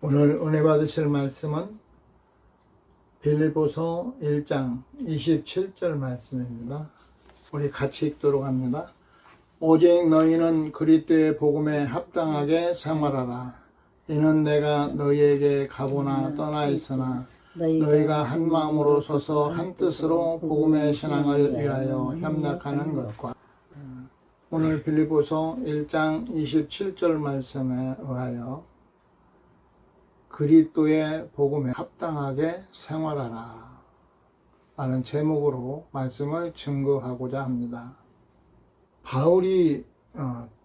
오늘 은혜 받으실 말씀은 빌립보서 1장 27절 말씀입니다. 우리 같이 읽도록 합니다. 오직 너희는 그리스도의 복음에 합당하게 생활하라. 이는 내가 너희에게 가보나 떠나 있으나 너희가 한 마음으로 서서 한 뜻으로 복음의 신앙을 위하여 협력하는 것과 오늘 빌립보서 1장 27절 말씀에 의하여 그리스도의 복음에 합당하게 생활하라 라는 제목으로 말씀을 증거하고자 합니다. 바울이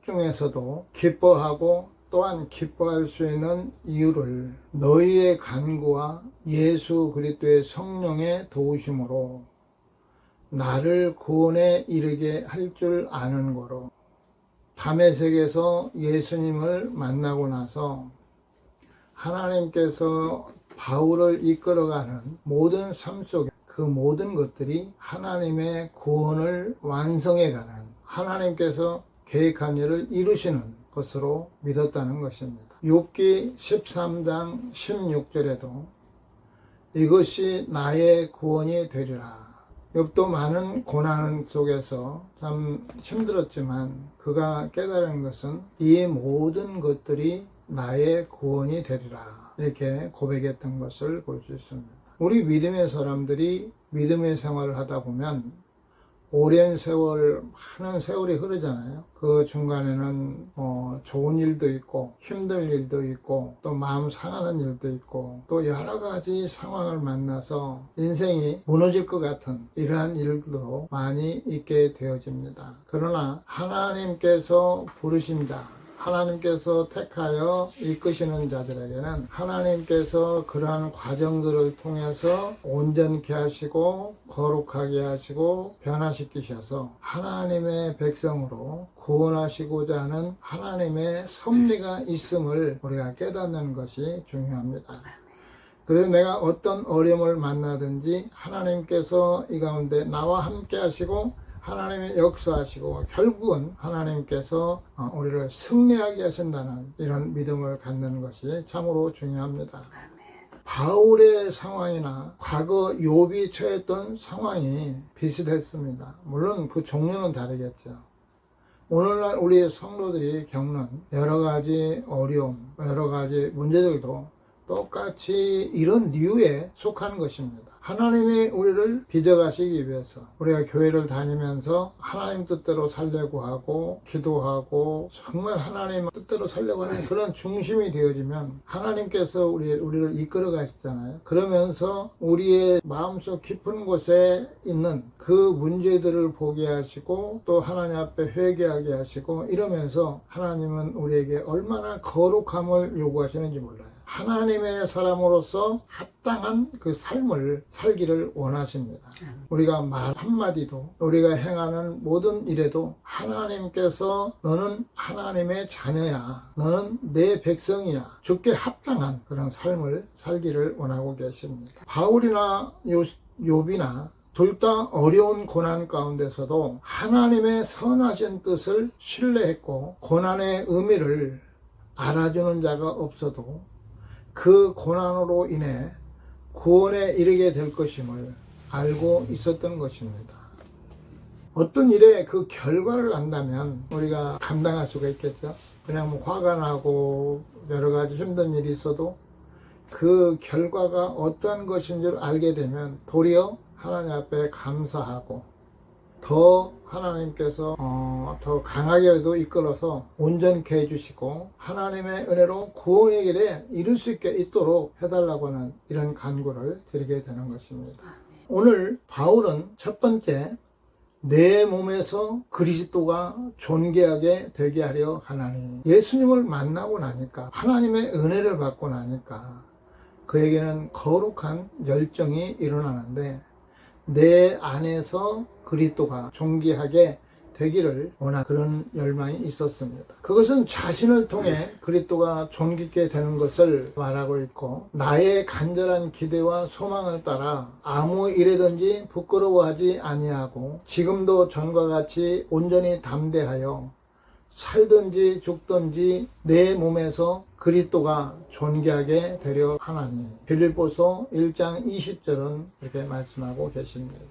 중에서도 기뻐하고 또한 기뻐할 수 있는 이유를 너희의 간구와 예수 그리스도의 성령의 도우심으로 나를 구원에 이르게 할 줄 아는 거로, 다메섹에서 예수님을 만나고 나서 하나님께서 바울을 이끌어가는 모든 삶 속에 그 모든 것들이 하나님의 구원을 완성해가는, 하나님께서 계획한 일을 이루시는 것으로 믿었다는 것입니다. 욥기 13장 16절에도 이것이 나의 구원이 되리라. 욥도 많은 고난 속에서 참 힘들었지만 그가 깨달은 것은 이 모든 것들이 나의 구원이 되리라, 이렇게 고백했던 것을 볼 수 있습니다. 우리 믿음의 사람들이 믿음의 생활을 하다 보면 오랜 세월, 많은 세월이 흐르잖아요. 그 중간에는 좋은 일도 있고 힘든 일도 있고 또 마음 상하는 일도 있고 또 여러 가지 상황을 만나서 인생이 무너질 것 같은 이러한 일도 많이 있게 되어집니다. 그러나 하나님께서 부르신 자, 하나님께서 택하여 이끄시는 자들에게는 하나님께서 그러한 과정들을 통해서 온전케 하시고 거룩하게 하시고 변화시키셔서 하나님의 백성으로 구원하시고자 하는 하나님의 섭리가 있음을 우리가 깨닫는 것이 중요합니다. 그래서 내가 어떤 어려움을 만나든지 하나님께서 이 가운데 나와 함께 하시고 하나님의 역사하시고 결국은 하나님께서 우리를 승리하게 하신다는 이런 믿음을 갖는 것이 참으로 중요합니다. 바울의 상황이나 과거 욥이 처했던 상황이 비슷했습니다. 물론 그 종류는 다르겠죠. 오늘날 우리 성도들이 겪는 여러 가지 어려움, 여러 가지 문제들도 똑같이 이런 류에 속하는 것입니다. 하나님이 우리를 빚어가시기 위해서 우리가 교회를 다니면서 하나님 뜻대로 살려고 하고 기도하고 정말 하나님 뜻대로 살려고 하는 그런 중심이 되어지면 하나님께서 우리를 이끌어 가시잖아요. 그러면서 우리의 마음속 깊은 곳에 있는 그 문제들을 보게 하시고 또 하나님 앞에 회개하게 하시고 이러면서 하나님은 우리에게 얼마나 거룩함을 요구하시는지 몰라요. 하나님의 사람으로서 합당한 그 삶을 살기를 원하십니다. 우리가 말 한마디도 우리가 행하는 모든 일에도 하나님께서 너는 하나님의 자녀야, 너는 내 백성이야, 주께 합당한 그런 삶을 살기를 원하고 계십니다. 바울이나 욥이나 둘 다 어려운 고난 가운데서도 하나님의 선하신 뜻을 신뢰했고 고난의 의미를 알아주는 자가 없어도 그 고난으로 인해 구원에 이르게 될 것임을 알고 있었던 것입니다. 어떤 일에 그 결과를 안다면 우리가 감당할 수가 있겠죠. 그냥 뭐 화가 나고 여러 가지 힘든 일이 있어도 그 결과가 어떠한 것인지를 알게 되면 도리어 하나님 앞에 감사하고 더 하나님께서 더 강하게라도 이끌어서 온전케 해주시고 하나님의 은혜로 구원의 길에 이룰 수 있도록 해달라고 하는 이런 간구를 드리게 되는 것입니다. 오늘 바울은 첫 번째, 내 몸에서 그리스도가 존귀하게 되게 하려 하나니, 예수님을 만나고 나니까 하나님의 은혜를 받고 나니까 그에게는 거룩한 열정이 일어나는데 내 안에서 그리스도가 존귀하게 되기를 원하는 그런 열망이 있었습니다. 그것은 자신을 통해 그리스도가 존귀케 되는 것을 말하고 있고, 나의 간절한 기대와 소망을 따라 아무 일에든지 부끄러워하지 아니하고 지금도 전과 같이 온전히 담대하여 살든지 죽든지 내 몸에서 그리스도가 존귀하게 되려 하나니. 빌립보서 1장 20절은 이렇게 말씀하고 계십니다.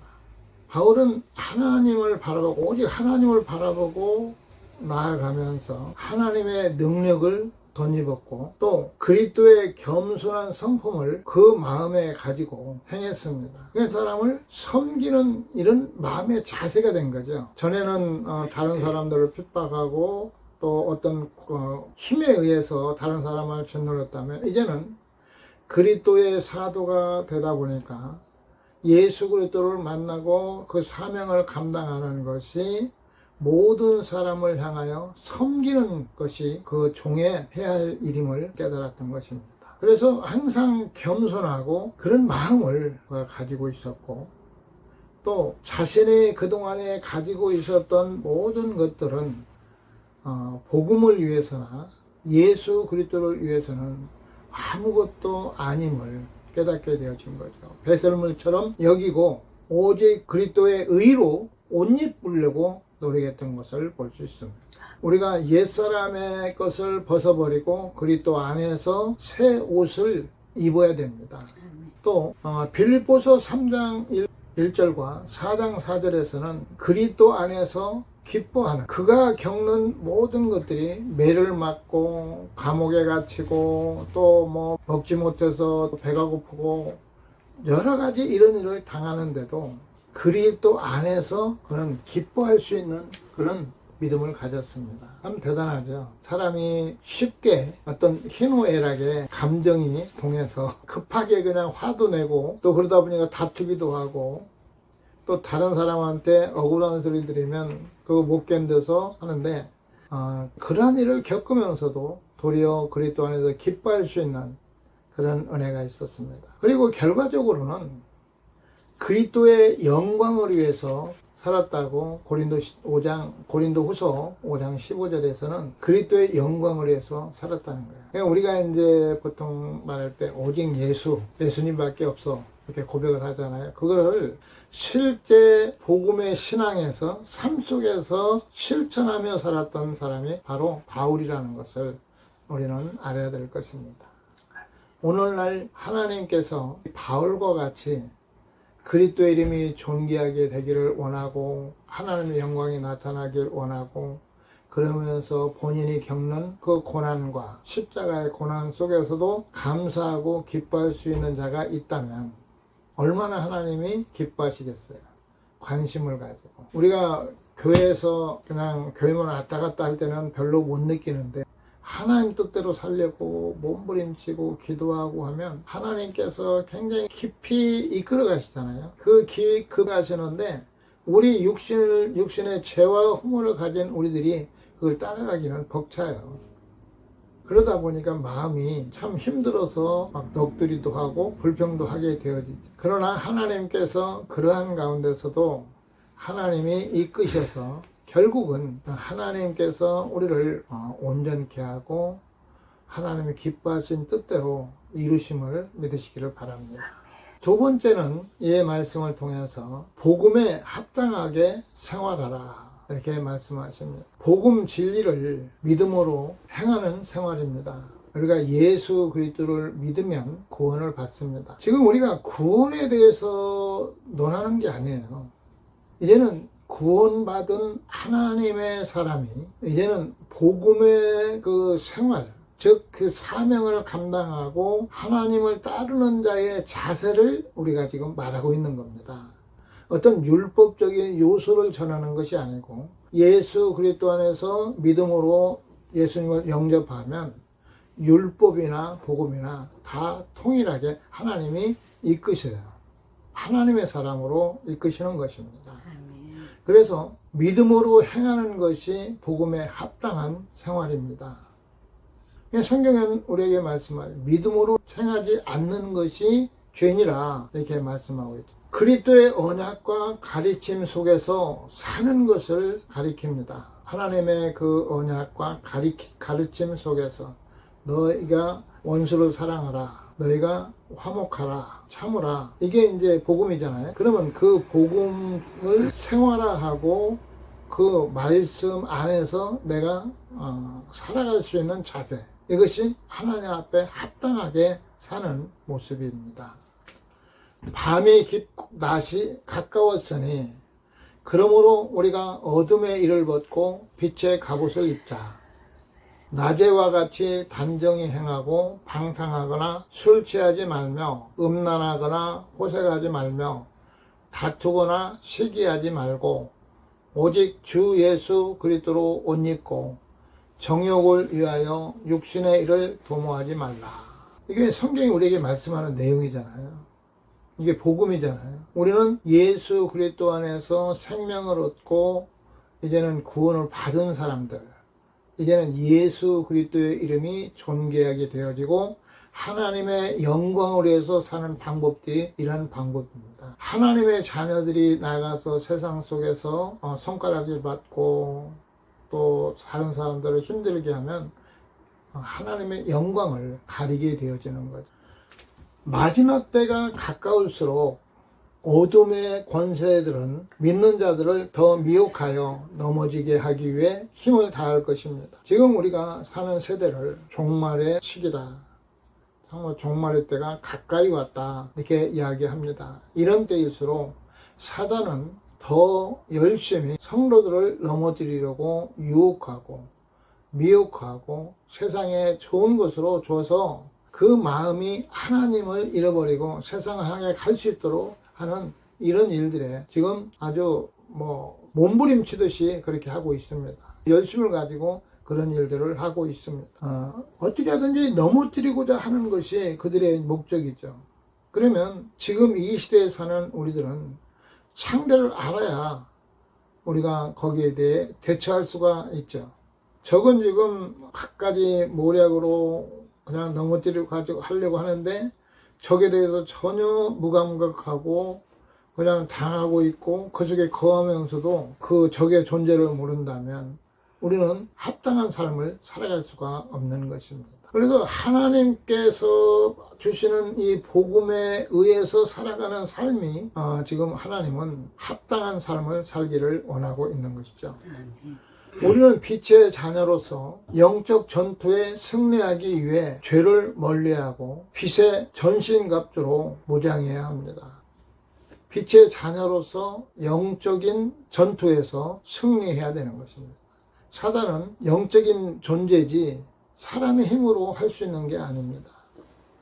바울은 하나님을 바라보고 오직 하나님을 바라보고 나아가면서 하나님의 능력을 덧입었고 또 그리스도의 겸손한 성품을 그 마음에 가지고 행했습니다. 그 사람을 섬기는 이런 마음의 자세가 된 거죠. 전에는 다른 사람들을 핍박하고 또 어떤 힘에 의해서 다른 사람을 짓눌렀다면 이제는 그리스도의 사도가 되다 보니까 예수 그리스도를 만나고 그 사명을 감당하는 것이 모든 사람을 향하여 섬기는 것이 그 종의 해야 할 일임을 깨달았던 것입니다. 그래서 항상 겸손하고 그런 마음을 가지고 있었고 또 자신이 그동안에 가지고 있었던 모든 것들은 복음을 위해서나 예수 그리스도를 위해서는 아무것도 아님을 깨닫게 되어진 거죠. 배설물처럼 여기고 오직 그리스도의 의로 옷 입으려고 노력했던 것을 볼 수 있습니다. 우리가 옛사람의 것을 벗어버리고 그리스도 안에서 새 옷을 입어야 됩니다. 또 빌립보서 3장 1절과 4장 4절에서는 그리스도 안에서 기뻐하는 그가 겪는 모든 것들이 매를 맞고 감옥에 갇히고 또 뭐 먹지 못해서 배가 고프고 여러 가지 이런 일을 당하는데도 그리스도 안에서 그런 기뻐할 수 있는 그런 믿음을 가졌습니다. 참 대단하죠. 사람이 쉽게 어떤 희노애락에 감정이 동해서 급하게 그냥 화도 내고 또 그러다 보니까 다투기도 하고 또 다른 사람한테 억울한 소리 들으면 그거 못 견뎌서 하는데 그러한 일을 겪으면서도 도리어 그리스도 안에서 기뻐할 수 있는 그런 은혜가 있었습니다. 그리고 결과적으로는 그리스도의 영광을 위해서 살았다고 고린도후서 5장 15절에서는 그리스도의 영광을 위해서 살았다는 거예요. 그러니까 우리가 이제 보통 말할 때 오직 예수님밖에 없어 이렇게 고백을 하잖아요. 그거를 실제 복음의 신앙에서 삶 속에서 실천하며 살았던 사람이 바로 바울이라는 것을 우리는 알아야 될 것입니다. 오늘날 하나님께서 바울과 같이 그리스도의 이름이 존귀하게 되기를 원하고 하나님의 영광이 나타나길 원하고 그러면서 본인이 겪는 그 고난과 십자가의 고난 속에서도 감사하고 기뻐할 수 있는 자가 있다면 얼마나 하나님이 기뻐하시겠어요. 관심을 가지고. 우리가 교회에서 그냥 교회만 왔다 갔다 할 때는 별로 못 느끼는데 하나님 뜻대로 살려고 몸부림치고 기도하고 하면 하나님께서 굉장히 깊이 이끌어 가시잖아요. 그 가시는데 우리 육신의 죄와 허물을 가진 우리들이 그걸 따라가기는 벅차요. 그러다 보니까 마음이 참 힘들어서 막 넋두리도 하고 불평도 하게 되어지죠. 그러나 하나님께서 그러한 가운데서도 하나님이 이끄셔서 결국은 하나님께서 우리를 온전케 하고 하나님이 기뻐하신 뜻대로 이루심을 믿으시기를 바랍니다. 두 번째는 이 말씀을 통해서 복음에 합당하게 생활하라 이렇게 말씀하십니다. 복음 진리를 믿음으로 행하는 생활입니다. 우리가 예수 그리스도를 믿으면 구원을 받습니다. 지금 우리가 구원에 대해서 논하는 게 아니에요. 이제는 구원받은 하나님의 사람이 이제는 복음의 그 생활, 즉 그 사명을 감당하고 하나님을 따르는 자의 자세를 우리가 지금 말하고 있는 겁니다. 어떤 율법적인 요소를 전하는 것이 아니고 예수 그리스도 안에서 믿음으로 예수님을 영접하면 율법이나 복음이나 다 통일하게 하나님이 이끄셔요. 하나님의 사람으로 이끄시는 것입니다. 그래서 믿음으로 행하는 것이 복음에 합당한 생활입니다. 성경은 우리에게 말씀하죠. 믿음으로 행하지 않는 것이 죄니라 이렇게 말씀하고 있죠. 그리스도의 언약과 가르침 속에서 사는 것을 가리킵니다. 하나님의 그 언약과 가르침 속에서 너희가 원수를 사랑하라. 너희가 화목하라, 참으라. 이게 이제 복음이잖아요. 그러면 그 복음을 생활화하고 그 말씀 안에서 내가 살아갈 수 있는 자세, 이것이 하나님 앞에 합당하게 사는 모습입니다. 밤이 깊고 낮이 가까웠으니 그러므로 우리가 어둠의 일을 벗고 빛의 갑옷을 입자. 낮에와 같이 단정히 행하고 방탕하거나 술 취하지 말며 음란하거나 호색하지 말며 다투거나 시기하지 말고 오직 주 예수 그리스도로 옷 입고 정욕을 위하여 육신의 일을 도모하지 말라. 이게 성경이 우리에게 말씀하는 내용이잖아요. 이게 복음이잖아요. 우리는 예수 그리스도 안에서 생명을 얻고 이제는 구원을 받은 사람들, 이제는 예수 그리스도의 이름이 존귀하게 되어지고 하나님의 영광을 위해서 사는 방법들이 이러한 방법입니다. 하나님의 자녀들이 나가서 세상 속에서 손가락을 받고 또 다른 사람들을 힘들게 하면 하나님의 영광을 가리게 되어지는 거죠. 마지막 때가 가까울수록 어둠의 권세들은 믿는 자들을 더 미혹하여 넘어지게 하기 위해 힘을 다할 것입니다. 지금 우리가 사는 세대를 종말의 시기다, 정말 종말의 때가 가까이 왔다, 이렇게 이야기합니다. 이런 때일수록 사단은 더 열심히 성도들을 넘어뜨리려고 유혹하고 미혹하고 세상에 좋은 것으로 줘서 그 마음이 하나님을 잃어버리고 세상을 향해 갈 수 있도록 하는 이런 일들에 지금 아주 몸부림치듯이 그렇게 하고 있습니다. 열심을 가지고 그런 일들을 하고 있습니다. 어떻게 하든지 넘어뜨리고자 하는 것이 그들의 목적이죠. 그러면 지금 이 시대에 사는 우리들은 상대를 알아야 우리가 거기에 대해 대처할 수가 있죠. 적은 지금 갖가지 모략으로 그냥 넘어뜨리고 가지고 하려고 하는데 적에 대해서 전혀 무감각하고 그냥 당하고 있고 그 속에 거하면서도 그 적의 존재를 모른다면 우리는 합당한 삶을 살아갈 수가 없는 것입니다. 그래서 하나님께서 주시는 이 복음에 의해서 살아가는 삶이 지금 하나님은 합당한 삶을 살기를 원하고 있는 것이죠. 우리는 빛의 자녀로서 영적 전투에 승리하기 위해 죄를 멀리하고 빛의 전신갑주로 무장해야 합니다. 빛의 자녀로서 영적인 전투에서 승리해야 되는 것입니다. 사단은 영적인 존재지 사람의 힘으로 할 수 있는 게 아닙니다.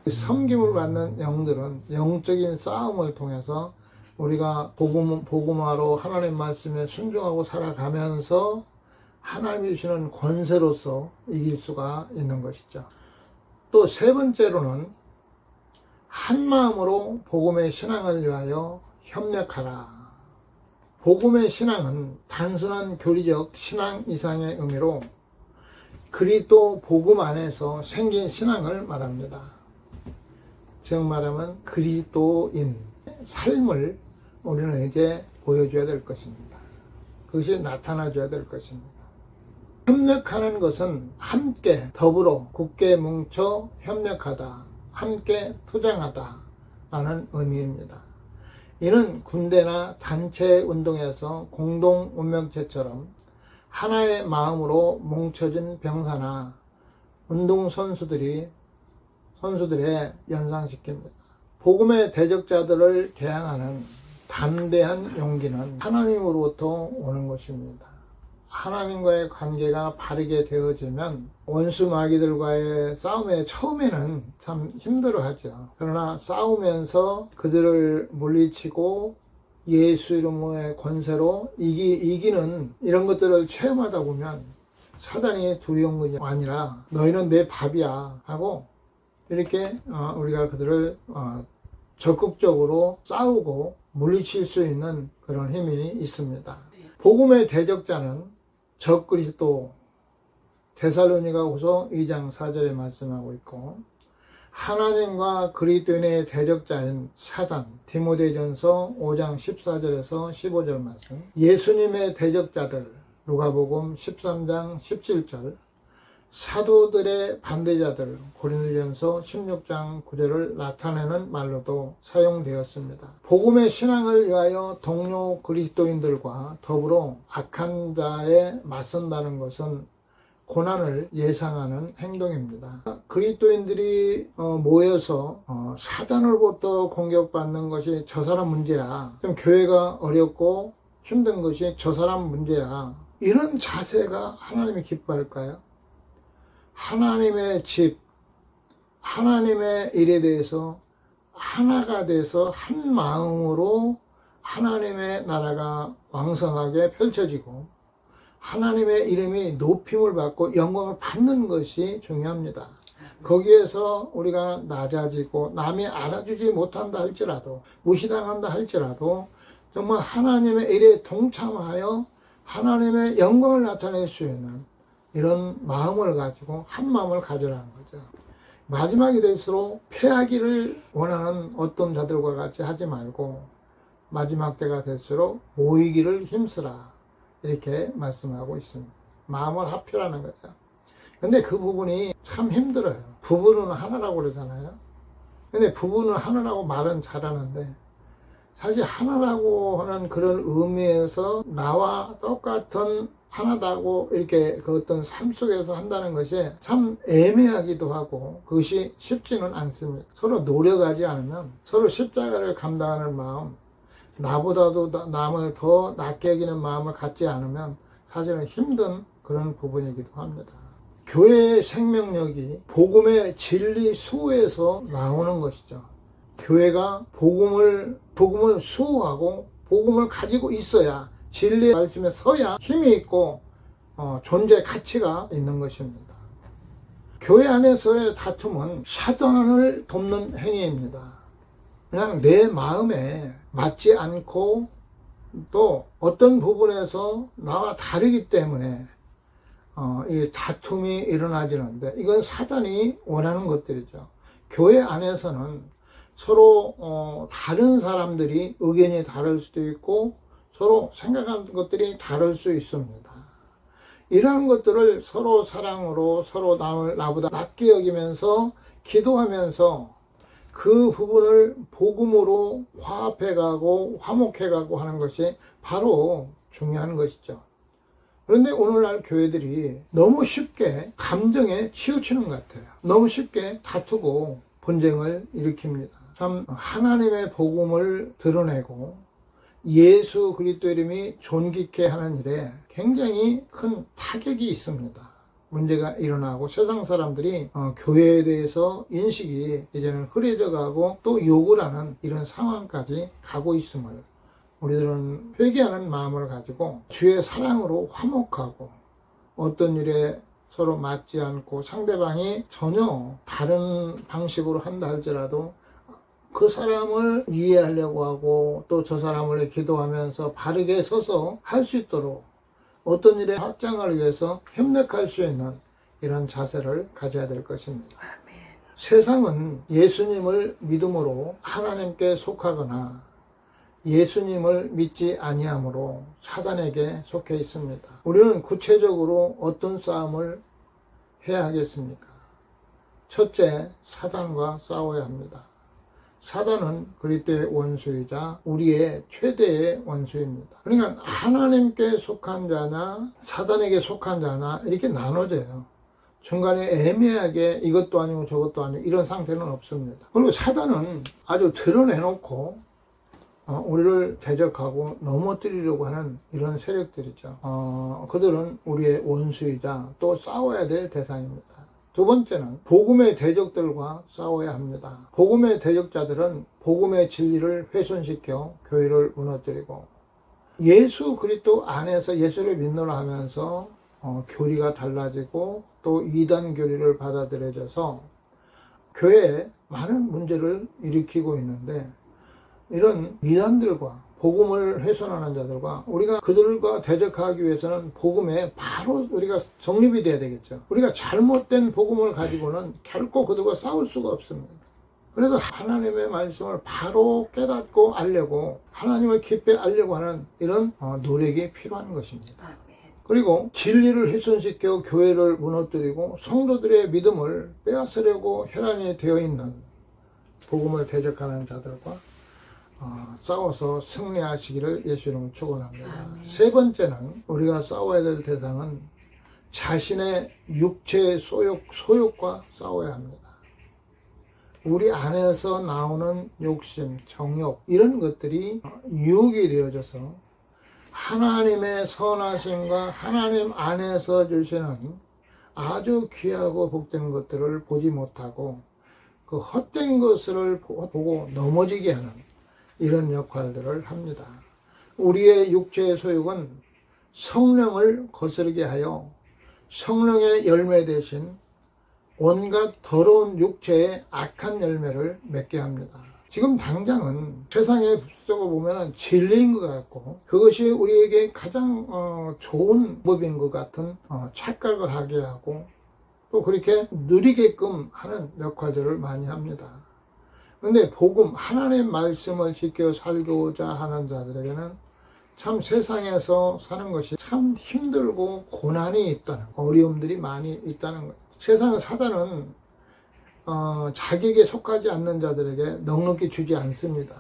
섬김을 받는 영들은 영적인 싸움을 통해서 우리가 복음화로 하나님 말씀에 순종하고 살아가면서 하나님이 주시는 권세로서 이길 수가 있는 것이죠. 또 세 번째로는 한 마음으로 복음의 신앙을 위하여 협력하라. 복음의 신앙은 단순한 교리적 신앙 이상의 의미로 그리스도 복음 안에서 생긴 신앙을 말합니다. 즉 말하면 그리스도인 삶을 우리는 이제 보여줘야 될 것입니다. 그것이 나타나줘야 될 것입니다. 협력하는 것은 함께 더불어 굳게 뭉쳐 협력하다, 함께 투쟁하다 라는 의미입니다. 이는 군대나 단체 운동에서 공동 운명체처럼 하나의 마음으로 뭉쳐진 병사나 운동선수들의 연상시킵니다. 복음의 대적자들을 대항하는 담대한 용기는 하나님으로부터 오는 것입니다. 하나님과의 관계가 바르게 되어지면 원수 마귀들과의 싸움에 처음에는 참 힘들어하죠. 그러나 싸우면서 그들을 물리치고 예수 이름의 권세로 이기는 이런 것들을 체험하다 보면 사단이 두려운 것이 아니라 너희는 내 밥이야 하고 이렇게 우리가 그들을 적극적으로 싸우고 물리칠 수 있는 그런 힘이 있습니다. 복음의 대적자는 적그리스도, 데살로니가후서 2장 4절에 말씀하고 있고 하나님과 그리스도인의 대적자인 사단, 디모데전서 5장 14절에서 15절 말씀, 예수님의 대적자들, 누가복음 13장 17절, 사도들의 반대자들, 고린도전서 16장 9절을 나타내는 말로도 사용되었습니다. 복음의 신앙을 위하여 동료 그리스도인들과 더불어 악한 자에 맞선다는 것은 고난을 예상하는 행동입니다. 그리스도인들이 모여서 사단으로부터 공격받는 것이 저 사람 문제야. 좀 교회가 어렵고 힘든 것이 저 사람 문제야. 이런 자세가 하나님이 기뻐할까요? 하나님의 집, 하나님의 일에 대해서 하나가 돼서 한 마음으로 하나님의 나라가 왕성하게 펼쳐지고 하나님의 이름이 높임을 받고 영광을 받는 것이 중요합니다. 거기에서 우리가 낮아지고 남이 알아주지 못한다 할지라도 무시당한다 할지라도 정말 하나님의 일에 동참하여 하나님의 영광을 나타낼 수 있는 이런 마음을 가지고 한 마음을 가지라는 거죠. 마지막이 될수록 패하기를 원하는 어떤 자들과 같이 하지 말고 마지막 때가 될수록 모이기를 힘쓰라 이렇게 말씀하고 있습니다. 마음을 합히라는 거죠. 근데 그 부분이 참 힘들어요. 부부는 하나라고 그러잖아요. 근데 부부는 하나라고 말은 잘하는데 사실 하나라고 하는 그런 의미에서 나와 똑같은 하나다고 이렇게 그 어떤 삶 속에서 한다는 것이 참 애매하기도 하고 그것이 쉽지는 않습니다. 서로 노력하지 않으면 서로 십자가를 감당하는 마음, 나보다도 남을 더 낫게 여기는 마음을 갖지 않으면 사실은 힘든 그런 부분이기도 합니다. 교회의 생명력이 복음의 진리 수호에서 나오는 것이죠. 교회가 복음을 수호하고 복음을 가지고 있어야 진리의 말씀에 서야 힘이 있고 존재 가치가 있는 것입니다. 교회 안에서의 다툼은 사단을 돕는 행위입니다. 그냥 내 마음에 맞지 않고 또 어떤 부분에서 나와 다르기 때문에 이 다툼이 일어나지는데 이건 사단이 원하는 것들이죠. 교회 안에서는 서로 다른 사람들이 의견이 다를 수도 있고 서로 생각하는 것들이 다를 수 있습니다. 이러한 것들을 서로 사랑으로 서로 남을 나보다 낫게 여기면서 기도하면서 그 부분을 복음으로 화합해가고 화목해가고 하는 것이 바로 중요한 것이죠. 그런데 오늘날 교회들이 너무 쉽게 감정에 치우치는 것 같아요. 너무 쉽게 다투고 분쟁을 일으킵니다. 참 하나님의 복음을 드러내고 예수 그리스도 이름이 존귀케 하는 일에 굉장히 큰 타격이 있습니다. 문제가 일어나고 세상 사람들이 교회에 대해서 인식이 이제는 흐려져 가고 또 욕을 하는 이런 상황까지 가고 있음을 우리들은 회개하는 마음을 가지고 주의 사랑으로 화목하고 어떤 일에 서로 맞지 않고 상대방이 전혀 다른 방식으로 한다 할지라도 그 사람을 이해하려고 하고 또 저 사람을 기도하면서 바르게 서서 할 수 있도록 어떤 일의 확장을 위해서 협력할 수 있는 이런 자세를 가져야 될 것입니다. 아멘. 세상은 예수님을 믿음으로 하나님께 속하거나 예수님을 믿지 아니함으로 사단에게 속해 있습니다. 우리는 구체적으로 어떤 싸움을 해야 하겠습니까? 첫째, 사단과 싸워야 합니다. 사단은 그리스도의 원수이자 우리의 최대의 원수입니다. 그러니까 하나님께 속한 자나 사단에게 속한 자나 이렇게 나눠져요. 중간에 애매하게 이것도 아니고 저것도 아니고 이런 상태는 없습니다. 그리고 사단은 아주 드러내놓고 우리를 대적하고 넘어뜨리려고 하는 이런 세력들이죠. 그들은 우리의 원수이자 또 싸워야 될 대상입니다. 두 번째는 복음의 대적들과 싸워야 합니다. 복음의 대적자들은 복음의 진리를 훼손시켜 교회를 무너뜨리고 예수 그리스도 안에서 예수를 믿노라 하면서 교리가 달라지고 또 이단 교리를 받아들여져서 교회에 많은 문제를 일으키고 있는데 이런 이단들과 복음을 훼손하는 자들과 우리가 그들과 대적하기 위해서는 복음에 바로 우리가 정립이 돼야 되겠죠. 우리가 잘못된 복음을 가지고는 결코 그들과 싸울 수가 없습니다. 그래서 하나님의 말씀을 바로 깨닫고 알려고 하나님을 깊이 알려고 하는 이런 노력이 필요한 것입니다. 그리고 진리를 훼손시켜 교회를 무너뜨리고 성도들의 믿음을 빼앗으려고 혈안이 되어 있는 복음을 대적하는 자들과 싸워서 승리하시기를 예수 이름으로 축원합니다. 아멘. 세 번째는 우리가 싸워야 될 대상은 자신의 육체의 소욕과 싸워야 합니다. 우리 안에서 나오는 욕심, 정욕 이런 것들이 유혹이 되어져서 하나님의 선하심과 하나님 안에서 주시는 아주 귀하고 복된 것들을 보지 못하고 그 헛된 것을 보고 넘어지게 하는 이런 역할들을 합니다. 우리의 육체의 소욕은 성령을 거스르게 하여 성령의 열매 대신 온갖 더러운 육체의 악한 열매를 맺게 합니다. 지금 당장은 세상에 속어 보면 진리인 것 같고 그것이 우리에게 가장 좋은 법인 것 같은 착각을 하게 하고 또 그렇게 누리게끔 하는 역할들을 많이 합니다. 근데 복음, 하나님의 말씀을 지켜 살고자 하는 자들에게는 참 세상에서 사는 것이 참 힘들고 고난이 있다는, 어려움들이 많이 있다는 거예요. 세상 사단은 자기에게 속하지 않는 자들에게 넉넉히 주지 않습니다.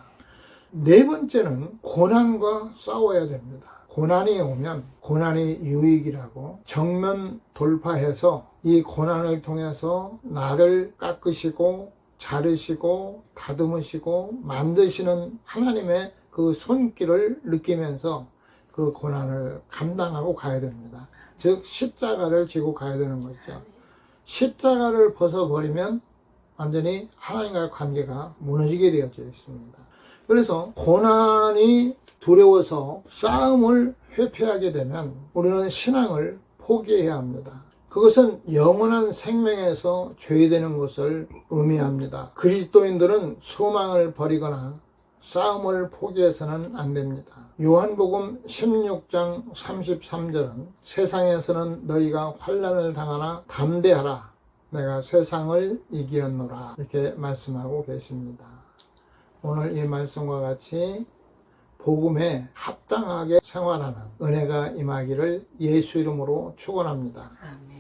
네 번째는 고난과 싸워야 됩니다. 고난이 오면 고난이 유익이라고 정면 돌파해서 이 고난을 통해서 나를 깎으시고 자르시고 다듬으시고 만드시는 하나님의 그 손길을 느끼면서 그 고난을 감당하고 가야 됩니다. 즉 십자가를 지고 가야 되는 거죠. 십자가를 벗어버리면 완전히 하나님과의 관계가 무너지게 되어져 있습니다. 그래서 고난이 두려워서 싸움을 회피하게 되면 우리는 신앙을 포기해야 합니다. 그것은 영원한 생명에서 죄되는 것을 의미합니다. 그리스도인들은 소망을 버리거나 싸움을 포기해서는 안 됩니다. 요한복음 16장 33절은 세상에서는 너희가 환난을 당하나 담대하라. 내가 세상을 이기었노라. 이렇게 말씀하고 계십니다. 오늘 이 말씀과 같이 복음에 합당하게 생활하는 은혜가 임하기를 예수 이름으로 축원합니다. 아멘.